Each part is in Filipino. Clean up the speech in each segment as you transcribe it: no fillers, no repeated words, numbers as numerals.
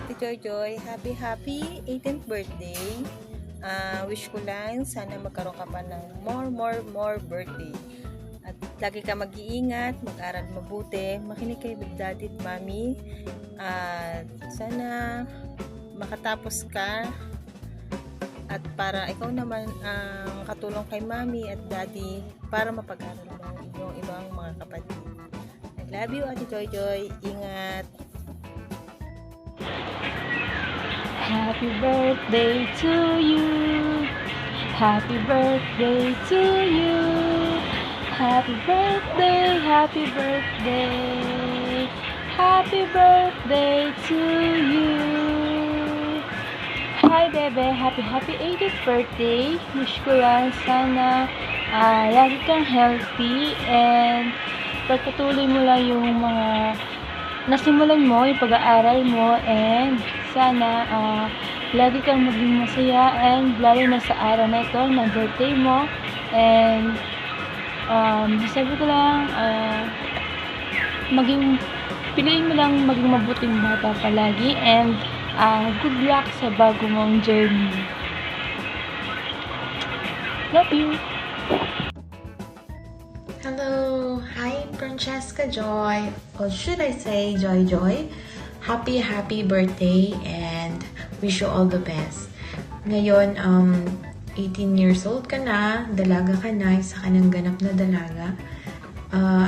Ate Joy, happy 18th birthday. Wish ko lang sana magkaroon ka pa ng more birthday. At lagi ka mag-iingat, mag-aral mabuti, makinig kay Big Daddy at Mommy. At sana makatapos ka at para ikaw naman ang katulong kay Mommy at Daddy para mapag-aral mo yung ibang mga kapatid. I love you, Ate Joy. Ingat! Happy birthday to you. Happy birthday to you. Happy birthday, happy birthday. Happy birthday to you. Hi bebe, happy 80th birthday. Wish ko lang sana lagi kang healthy and pagpatuloy mo lang yung mga nasimulan mo, yung pag-aaral mo, and sana lagi kang maging masaya and lalo na sa araw na ito na birthday mo. And sabi ko lang piliin mo lang maging mabuting bata palagi, and good luck sa bago mong journey. Love you! Hello! Hi, Francesca Joy! Or should I say Joy? Happy birthday and wish you all the best. Ngayon, 18 years old ka na, dalaga ka na, isa ka ng ganap na dalaga.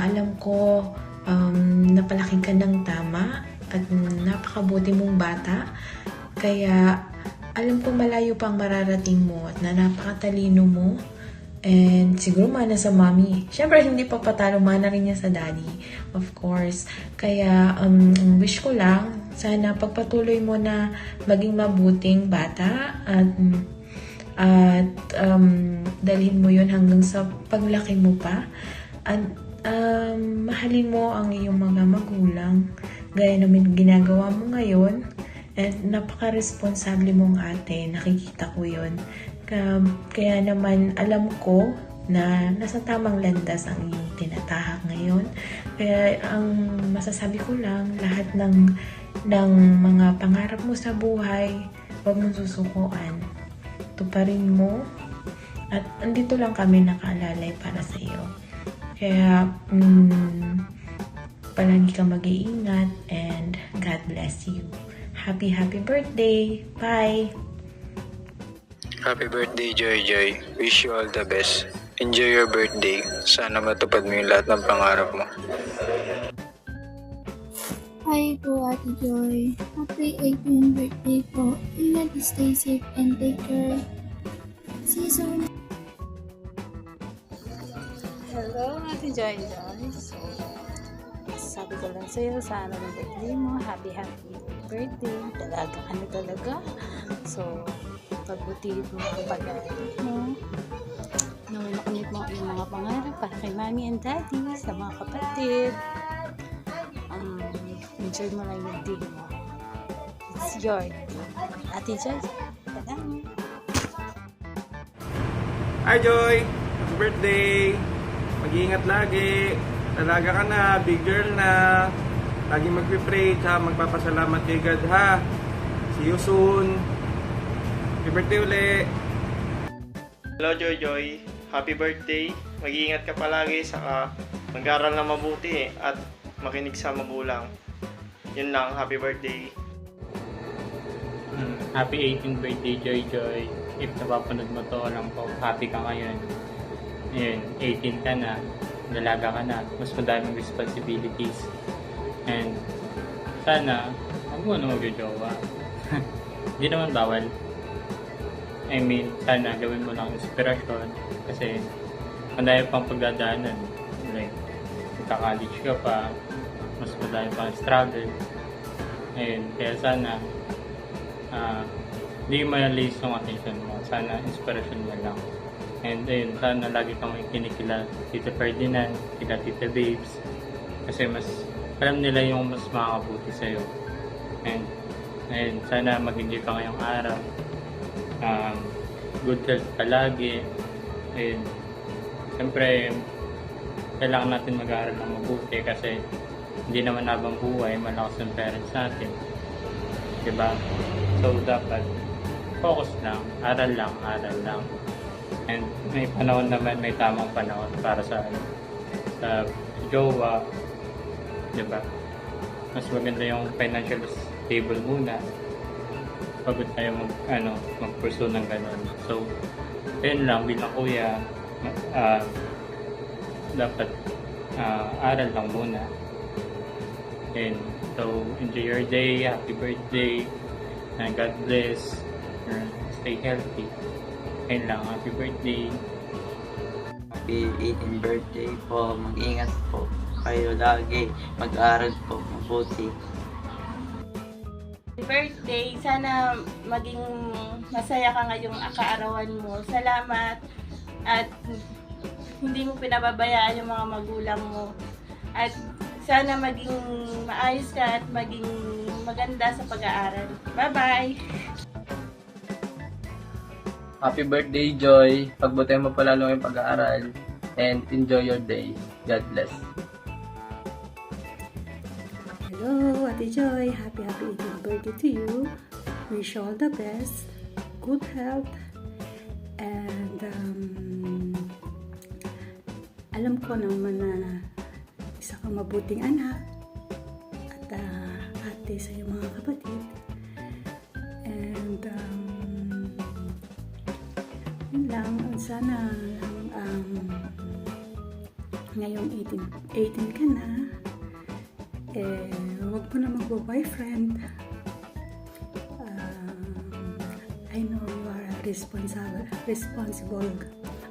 Alam ko, napalaki ka ng tama at napakabuti mong bata. Kaya, alam ko malayo pang mararating mo at na napakatalino mo. And siguro mana sa mommy. Siyempre, hindi pa patalo, mana rin niya sa daddy. Of course. Kaya, wish ko lang, sana pagpatuloy mo na maging mabuting bata at dalhin mo yun hanggang sa paglaki mo pa. At mahalin mo ang iyong mga magulang. Gaya namin ginagawa mo ngayon. At napaka-responsable mong ate. Nakikita ko yun. Kaya naman alam ko na nasa tamang landas ang iyong tinatahak ngayon. Kaya ang masasabi ko lang, lahat ng mga pangarap mo sa buhay, huwag mong susukuan. Tuparin mo. At andito lang kami nakaalalay para sa iyo. Kaya palagi kang mag-iingat and God bless you. Happy birthday! Bye! Happy birthday, Joy. Wish you all the best. Enjoy your birthday. Sana matupad mo yung lahat ng pangarap mo. Hi po, Ate Joy. Happy 18th birthday po. Ingat, stay safe and take care. See you soon. Hello, Ate Joy. So, sabi ko lang sa'yo, sana ng birthday mo. Happy birthday. Talaga ka na talaga. So, pagbutihin mo ang pag-aaral mo. Naway makamit mo ang mga pangarap para kay Mommy and Daddy, sa mga kapatid. Enjoy mo lang yung day mo. It's your Ate Joy. Salamat. Hi Joy! Happy birthday! Mag-iingat lagi. Talaga ka na, big girl na. Lagi mag-pray, tsaka magpapasalamat kay God ha. See you soon. Happy birthday uli. Hello Joy. Happy birthday. Mag-iingat ka palagi, saka mag-aral na mabuti at makinig sa magulang. Yun lang, happy birthday. Happy 18th birthday, Joy. If napapanood mo to, alam ko, happy ka ngayon. Ayun, 18 ka na, dalaga ka na, mas madaming responsibilities. And sana, huwag mo na mag-jowa. Hindi naman bawal. I mean, sana gawin mo lang inspirasyon kasi madami pang pagdadaanan. Like, magka-college ka pa, mas madami pang struggle. Ayun, kaya sana hindi ma-release yung attention mo. Sana inspirasyon mo lang. And ayun, sana lagi kang makikinig kila Tita Ferdinand, kila Tita Babes. Kasi mas alam nila yung mas makakabuti sa'yo. And ayun, sana mag-enjoy ka ngayong araw. Good health palagi. And siyempre, kailangan natin mag-aaral ng mabuti kasi hindi naman habang buhay malakas ang parents natin. Diba? So, dapat focus lang, aral lang, aral lang. And may panahon naman, may tamang panahon para sa jowa. Diba? Mas maganda yung financial stable muna. Pagod tayo mag-pursue ng ganun. So, yun lang, bilang kuya, dapat aral lang muna. And so, enjoy your day, happy birthday, and God bless, and stay healthy. Yun lang, happy birthday. Happy 18th birthday po. Mag-ingat po kayo lagi. Mag-aral po mabuti. Happy birthday! Sana maging masaya ka ngayong kaarawan mo. Salamat at hindi mo pinababayaan yung mga magulang mo. At sana maging maayos ka at maging maganda sa pag-aaral. Bye-bye! Happy birthday, Joy. Pagbutihan mo palalo yung pag-aaral and enjoy your day. God bless. Hello, Ate Joy. Happy 18th birthday to you. Wish you all the best, good health, and alam ko naman na isa kang mabuting anak at ate sa iyong mga kapatid. And yun lang, sana ngayong 18 ka na, huwag mo na magbo-boyfriend. I know you are a responsible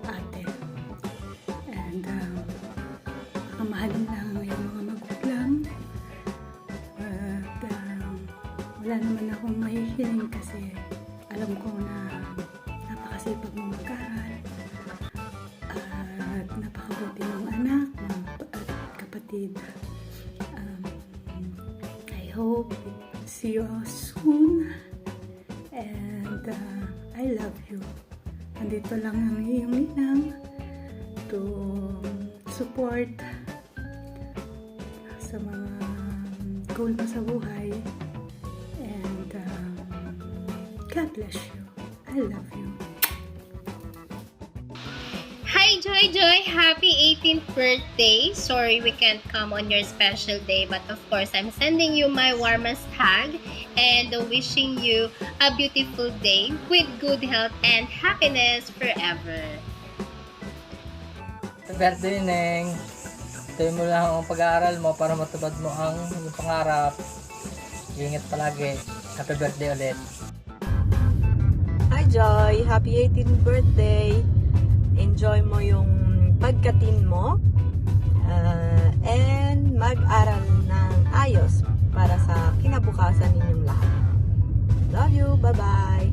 ate. And pakamahalin lang yung mga magulang. At wala naman akong mahihiling kasi alam ko na napakasipag mong mag-aral. At napakabuti mong anak at kapatid. I hope see you soon. And I love you. Nandito lang ang iyong ninang to support sa mga goal mo sa buhay. And God bless you. I love you. Hi Joy! Happy 18th birthday! Sorry we can't come on your special day, but of course I'm sending you my warmest hug and wishing you a beautiful day with good health and happiness forever. Happy birthday, Neng. Tuloy mo lang ang pag-aaral mo para matupad mo ang iyong pangarap. Ingat palagi. Happy birthday ulit. Hi Joy! Happy 18th birthday! Enjoy mo yung pagkatin mo and mag-aral ng ayos para sa kinabukasan ninyong lahat. Love you! Bye-bye!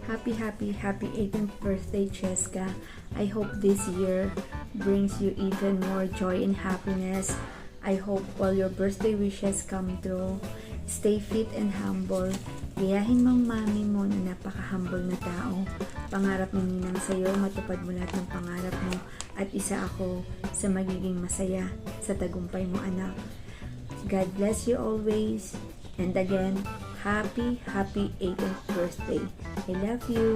Happy 18th birthday, Cheska. I hope this year brings you even more joy and happiness. I hope all your birthday wishes come true. Stay fit and humble. Gayahin mong mami mo na napaka-humble na tao. Pangarap ni Ninang sa'yo, matupad mo lahat ng pangarap mo at isa ako sa magiging masaya sa tagumpay mo, anak. God bless you always. And again, happy 18th birthday. I love you.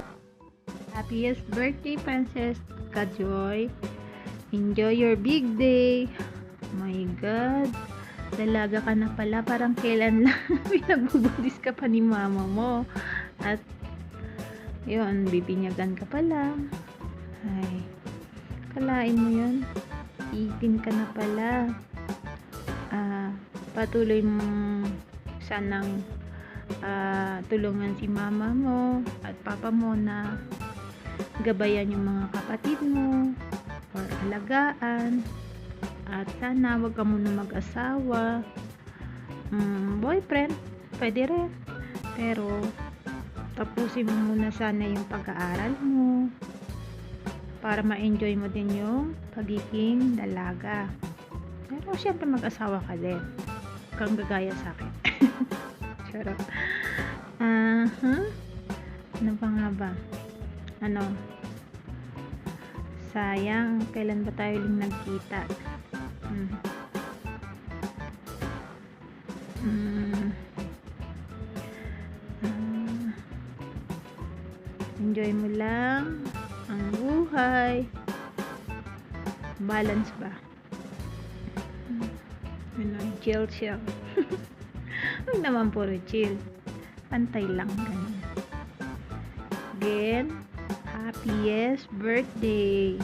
Happiest birthday, Princess Kajoy. Enjoy your big day. My God. Dalaga ka na pala. Parang kailan lang pinagbubudis ka pa ni mama mo. At yun, bibinyagan ka pala. Ay, kalain mo yun. 18 ka na pala. Patuloy mong sanang tulungan si mama mo at papa mo na gabayan yung mga kapatid mo or alagaan. At sana wag ka muna mag-asawa. Boyfriend, pwede rin. Pero tapusin mo muna sana yung pag-aaral mo para ma-enjoy mo din yung pagiging dalaga. Pero syempre mag-asawa ka din. Kang gagaya sa akin. Charot. Ano pa nga ba? Sayang, kailan ba tayo uling nagkita? enjoy mo lang ang buhay. Balance ba? Chill. Huwag naman puro chill. Pantay lang ganun. Again, happiest birthday!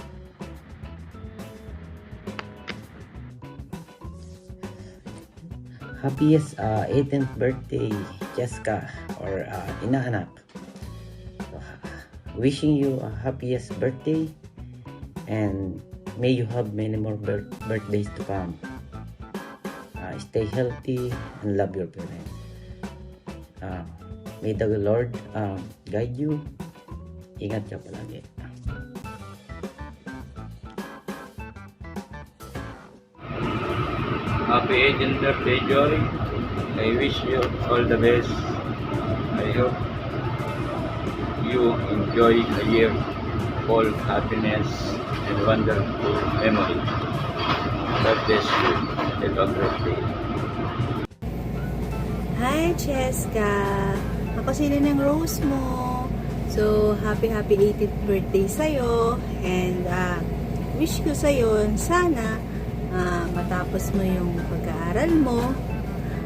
Happiest 18th birthday, Jessica, or inaanak. So, wishing you a happiest birthday, and may you have many more birthdays to come. Stay healthy and love your parents. May the Lord guide you. Ingat ka palagi. Happy 18th birthday, Joy. I wish you all the best. I hope you enjoy a year full of happiness and wonderful memories. God bless you. Have a great day. Hi, Cheska! Ako sila ng rose mo. So, happy 18th birthday sa'yo. And wish ko sa'yo, sana matapos mo yung pag-aaral mo,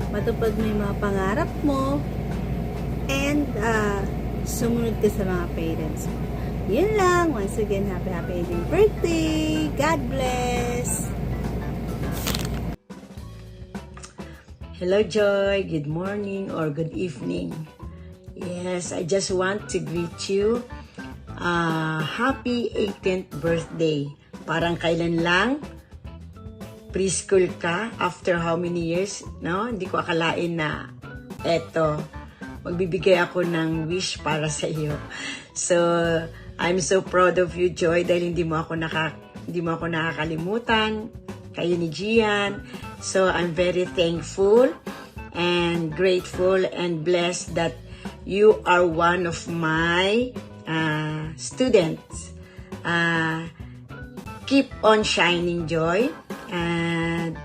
matupad mo yung mga pangarap mo, and sumunod ka sa mga parents mo. Yun lang. Once again, happy 18th birthday! God bless! Hello, Joy. Good morning or good evening. Yes, I just want to greet you. Happy 18th birthday. Parang kailan lang? Preschool ka after how many years? No? Hindi ko akalain na eto, magbibigay ako ng wish para sa iyo. So, I'm so proud of you, Joy, dahil hindi mo ako nakakalimutan. Kayo ni Gian. So, I'm very thankful and grateful and blessed that you are one of my students. Keep on shining, Joy, and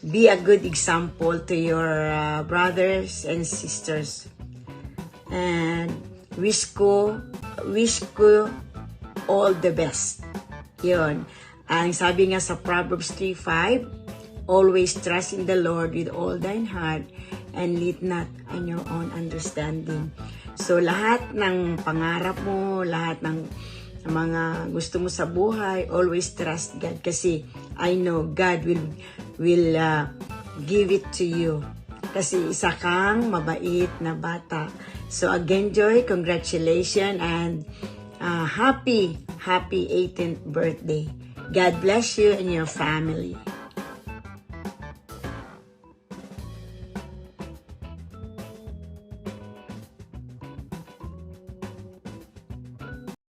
be a good example to your brothers and sisters. And wish ko all the best. Yun. Ang sabi nga sa Proverbs 3:5, always trust in the Lord with all thine heart and lean not on your own understanding. So, lahat ng pangarap mo, lahat ng mga gusto mo sa buhay, always trust God kasi I know God will give it to you. Kasi isa kang mabait na bata. So, again, Joy, congratulations and happy 18th birthday. God bless you and your family.